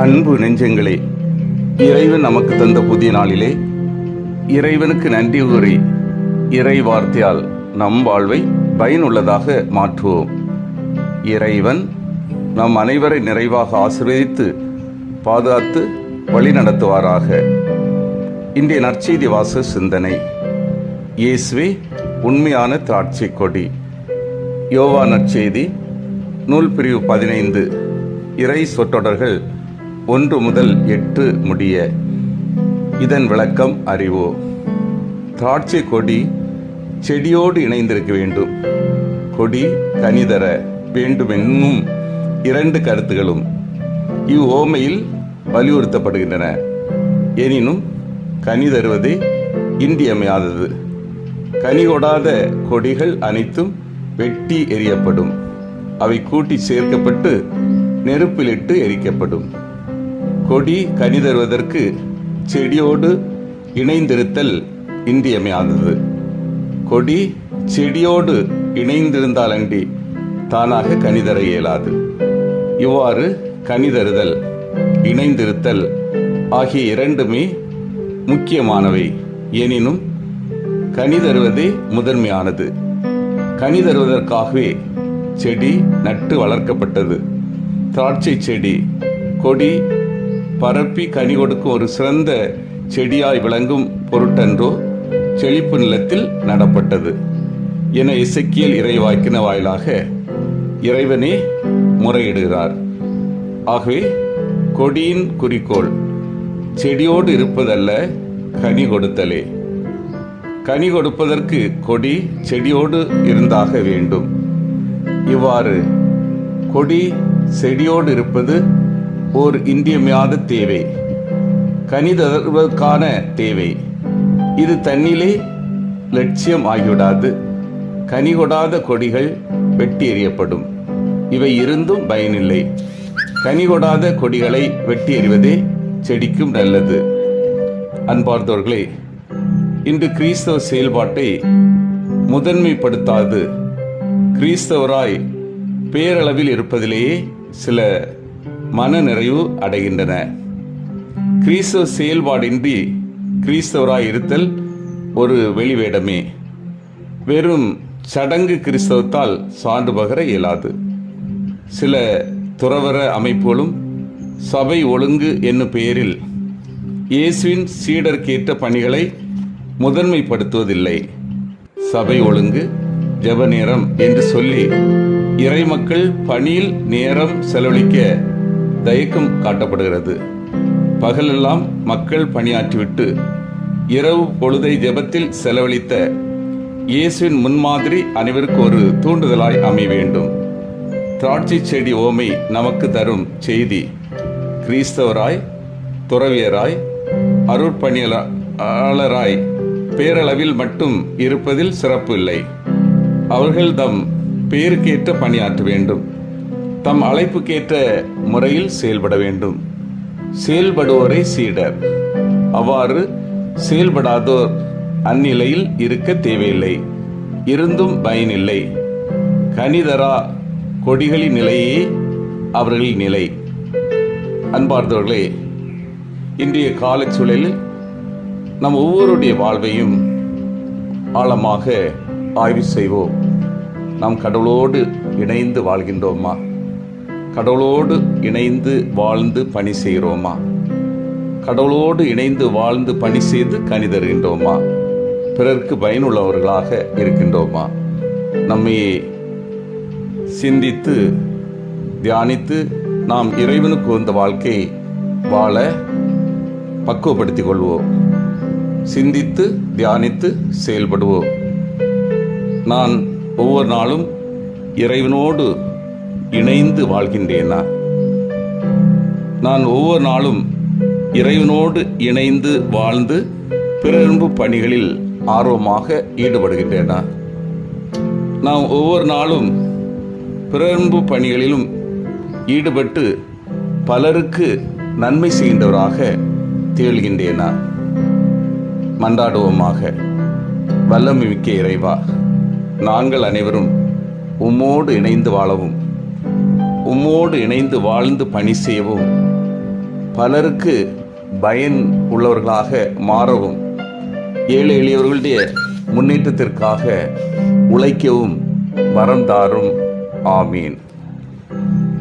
அன்பு நெஞ்சங்களே, இறைவன் நமக்கு தந்த புதிய நாளிலே இறைவனுக்கு நன்றி கூறி இறை வார்த்தையால் நம் வாழ்வை பயனுள்ளதாக மாற்றுவோம். இறைவன் நம் அனைவரை நிறைவாக ஆசீர்வதித்து பாதுகாத்து வழி நடத்துவாராக. இன்றைய நற்செய்தி வாச சிந்தனை. இயேசுவே உண்மையான திராட்சை கொடி. யோவான் நற்செய்தி நூல் பிரிவு 15 இறை சொற்றொடர்கள் 1 முதல் 8 முடிய. இதன் விளக்கம் அறிவோம். திராட்சை கொடி செடியோடு இணைந்திருக்க வேண்டும். கொடி கனி தர வேண்டும் என்னும் 2 கருத்துகளும் இவ்வோமையில் வலியுறுத்தப்படுகின்றன. எனினும் கனி தருவதே இன்றியமையாதது. கனி கொடாத கொடிகள் அனைத்தும் வெட்டி எறியப்படும். அவை கூட்டி சேர்க்கப்பட்டு நெருப்பிலிட்டு எரிக்கப்படும். கொடி கனி தருவதற்கு செடியோடு இணைந்திருத்தல் இன்றியமையாதது. கொடி செடியோடு இணைந்திருந்தாலன்றி தானாக கனி தர இயலாது. இவ்வாறு கனி தருதல், இணைந்திருத்தல் ஆகிய இரண்டுமே முக்கியமானவை. எனினும் கனி தருவதே முதன்மையானது. கனி தருவதற்காகவே செடி நட்டு வளர்க்கப்பட்டது. திராட்சை செடி கொடி பரப்பி கனி கொடுக்கும் ஒரு சிறந்த செடியாய் விளங்கும் பொருட்டன்றோ செழிப்பு நிலத்தில் நடப்பட்டது என எசேக்கியேல் இறைவாக்கின வாயிலாக இறைவனே முறையிடுகிறார். ஆகவே கொடியின் குறிக்கோள் செடியோடு இருப்பதல்ல, கனி கொடுத்தலே. கனி கொடுப்பதற்கு கொடி செடியோடு இருந்தாக வேண்டும். இவ்வாறு கொடி செடியோடு இருப்பது ஓர் இன்றியமையாத தேவை, கனி தருவதற்கான தேவை. இது தன்னிலே லட்சியம் ஆகிவிடாது. கனி கொடாத கொடிகள் வெட்டி எறியப்படும். இவை இருந்தும் பயனில்லை. கனி கொடாத கொடிகளை வெட்டி எறிவதே செடிக்கும் நல்லது. அன்பார்ந்தவர்களே, இன்று கிறிஸ்தவ செயல்பாட்டை முதன்மைப்படுத்தாது கிறிஸ்தவராய் பேரளவில் இருப்பதிலேயே சில மன நிறைவு அடைகின்றன. கிறிஸ்தவ செயல்பாடின்றி கிறிஸ்தவராய் இருத்தல் ஒரு வெளிவேடமே. வெறும் சடங்கு கிறிஸ்தவத்தால் சான்று பகர இயலாது. சில துறவற அமைப்புகளும் சபை ஒழுங்கு என்னும் பெயரில் இயேசுவின் சீடர்க்கேற்ற பணிகளை முதன்மைப்படுத்துவதில்லை. சபை ஒழுங்கு, ஜெப நேரம் என்று சொல்லி இறைமக்கள் பணியில் நேரம் செலவழிக்க தயக்கம் காட்டப்படுகிறது. பகலெல்லாம் மக்கள் பணியாற்றிவிட்டு இரவு பொழுதை ஜெபத்தில் செலவழித்த இயேசுவின் முன்மாதிரி அனைவருக்கு ஒரு தூண்டுதலாய் அமைய வேண்டும். திராட்சை செடி ஓமை நமக்கு தரும் செய்தி, கிறிஸ்தவராய், துறவியராய், அருட்பணியாளராய் பேரளவில் மட்டும் இருப்பதில் சிறப்பு இல்லை. அவர்கள் தம் பேருக்கேற்ற பணியாற்ற வேண்டும். தம் அழைப்புக்கேற்ற முறையில் செயல்பட வேண்டும். செயல்படுவோரை சீடர். அவ்வாறு செயல்படாதோர் அந்நிலையில் இருக்க தேவையில்லை. இருந்தும் பயனில்லை. கனிதரா கொடிகளின் நிலையே அவர்களின் நிலை. அன்பார்ந்தவர்களே, இன்றைய காலச்சூழலில் நம் ஒவ்வொருடைய வாழ்வையும் ஆழமாக ஆய்வு செய்வோம். நாம் கடவுளோடு இணைந்து வாழ்கின்றோமா? கடவுளோடு இணைந்து வாழ்ந்து பணி செய்கிறோமா? கடவுளோடு இணைந்து வாழ்ந்து பணி செய்து கனி தருகின்றோமா? பிறருக்கு பயனுள்ளவர்களாக இருக்கின்றோமா? நம்மை சிந்தித்து தியானித்து நாம் இறைவனுக்கு உகந்த வாழ்க்கை வாழ பக்குவப்படுத்திக் கொள்வோம். சிந்தித்து தியானித்து செயல்படுவோம். நான் ஒவ்வொரு நாளும் இறைவனோடு இணைந்து வாழ்கின்றேனா? நான் ஒவ்வொரு நாளும் இறைவனோடு இணைந்து வாழ்ந்து பிறரன்பு பணிகளில் ஆர்வமாக ஈடுபடுகின்றேனா? நாம் ஒவ்வொரு நாளும் பிறரன்பு பணிகளிலும் ஈடுபட்டு பலருக்கு நன்மை செய்கின்றவராக திகழ்கின்றேனா? மன்றாடுவோமாக. வல்லமை மிக்க இறைவா, நாங்கள் அனைவரும் உம்மோடு இணைந்து வாழவும், உம்மோடு இணைந்து வாழ்ந்து பணி செய்யவும் பலருக்கு பயன் உள்ளவர்களாக மாறவும், ஏழை எளியவர்களுடைய முன்னேற்றத்திற்காக உழைக்கவும் வரம் தாரும். ஆமீன்.